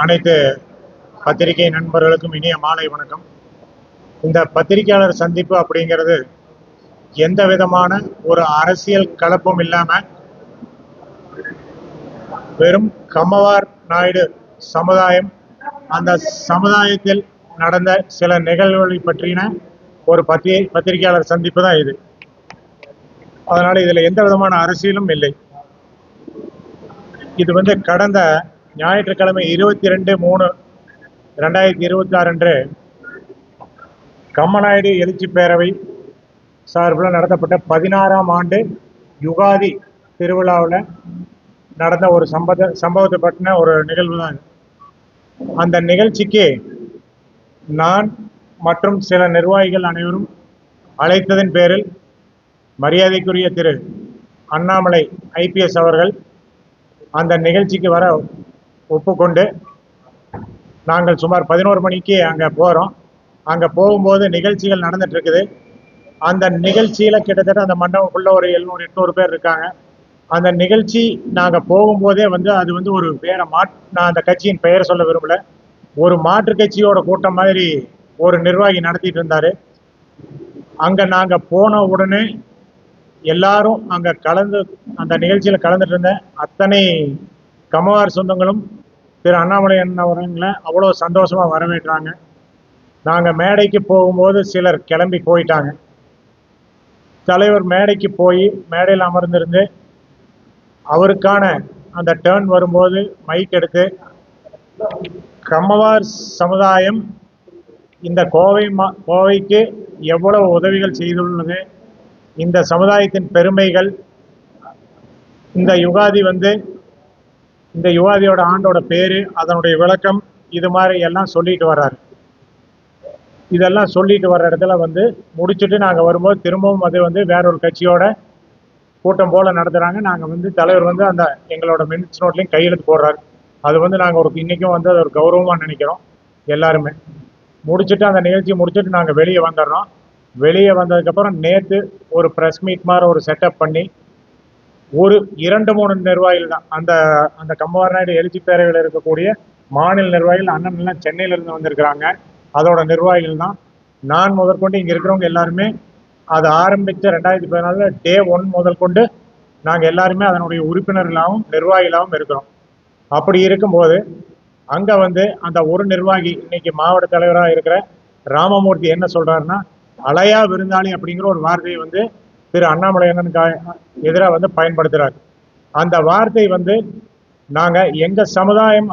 அனைத்து பத்திரிகை நண்பர்களுக்கும் இனிய மாலை வணக்கம். இந்த பத்திரிகையாளர் சந்திப்பு அப்படிங்கிறது எந்த விதமான ஒரு அரசியல் கலப்பும் இல்லாம வெறும் கம்மவார் நாயுடு சமுதாயம், அந்த சமுதாயத்தில் நடந்த சில நிகழ்வுகளை பற்றின ஒரு பத்திரிகையாளர் சந்திப்பு தான் இது. அதனால இதுல எந்த விதமான அரசியலும் இல்லை. இது கடந்த ஞாயிற்றுக்கிழமை 22/3/2026 அன்று கம்மநாயுடு எழுச்சி பேரவை சார்பில் நடத்தப்பட்ட 16ஆம் ஆண்டு யுகாதி திருவிழாவில் நடந்த ஒரு சம்பவத்தை பற்றின ஒரு நிகழ்வு தான். அந்த நிகழ்ச்சிக்கு நான் மற்றும் சில நிர்வாகிகள் அனைவரும் அழைத்ததன் பேரில் மரியாதைக்குரிய திரு அண்ணாமலை ஐபிஎஸ் அவர்கள் அந்த நிகழ்ச்சிக்கு வர ஒப்புக்கொண்டு நாங்கள் சுமார் 11 மணிக்கு அங்கே போகிறோம். அங்கே போகும்போது நிகழ்ச்சிகள் நடந்துட்டு இருக்குது. அந்த நிகழ்ச்சியில் கிட்டத்தட்ட அந்த மண்டபத்துக்குள்ள ஒரு 700-800 பேர் இருக்காங்க. அந்த நிகழ்ச்சி நாங்கள் போகும்போதே அது ஒரு வேற நான் அந்த கட்சியின் பெயர் சொல்ல விரும்பல, ஒரு மாற்று கட்சியோட கூட்டம் மாதிரி ஒரு நிர்வாகி நடத்திட்டு இருந்தாரு. அங்கே நாங்கள் போன உடனே எல்லாரும் அங்கே அந்த நிகழ்ச்சியில் கலந்துட்டு இருந்த அத்தனை கம்மவார் சொந்தங்களும் திரு அண்ணாமலை அவர்களை அவ்வளோ சந்தோஷமா வரவேற்றாங்க. நாங்கள் மேடைக்கு போகும்போது சிலர் கிளம்பி போயிட்டாங்க. தலைவர் மேடைக்கு போய் மேடையில் அமர்ந்திருந்து அவருக்கான அந்த டேர்ன் வரும்போது மைக் எடுத்து, கம்மவார் சமுதாயம் இந்த கோவைக்கு எவ்வளவு உதவிகள் செய்துள்ளது, இந்த சமுதாயத்தின் பெருமைகள், இந்த யுகாதியோட ஆண்டோட பேரு, அதனுடைய விளக்கம், இது மாதிரி எல்லாம் சொல்லிட்டு வர்றாரு. இதெல்லாம் சொல்லிட்டு வர்ற இடத்துல முடிச்சுட்டு நாங்கள் வரும்போது திரும்பவும் வேற ஒரு கட்சியோட கூட்டம் போல நடத்துறாங்க. நாங்கள் தலைவர் அந்த எங்களோட மினிட்ஸ் நோட்லையும் கையெழுத்து போடுறாரு. அது நாங்கள் இன்னைக்கும் அது ஒரு கௌரவமாக நினைக்கிறோம். எல்லாருமே முடிச்சுட்டு அந்த நிகழ்ச்சியை முடிச்சுட்டு நாங்கள் வெளியே வந்துடுறோம். வெளியே வந்ததுக்கப்புறம் நேற்று ஒரு ப்ரெஸ் மீட் மாதிரி ஒரு செட்டப் பண்ணி ஒரு 2-3 நிர்வாகிகள் தான், அந்த கம்மவார் நாயுடு எழுச்சி பேரவையில் இருக்கக்கூடிய மாநில நிர்வாகிகள், அண்ணன் எல்லாம் சென்னையிலிருந்து வந்திருக்கிறாங்க, அதோட நிர்வாகிகள் தான். நான் முதற்கொண்டு இங்கே இருக்கிறவங்க எல்லாருமே அது ஆரம்பித்த 2014 டே 1 முதல் கொண்டு நாங்கள் எல்லாருமே அதனுடைய உறுப்பினர்களாகவும் நிர்வாகிகளாகவும் இருக்கிறோம். அப்படி இருக்கும்போது அங்கே அந்த ஒரு நிர்வாகி இன்னைக்கு மாவட்ட தலைவராக இருக்கிற ராமமூர்த்தி என்ன சொல்றாருன்னா, அலையா விருந்தாளி அப்படிங்கிற ஒரு வார்த்தையை திரு அண்ணாமலை எதிராக பயன்படுத்துறாரு. அந்த வார்த்தை நாங்கள் எங்க சமுதாயம்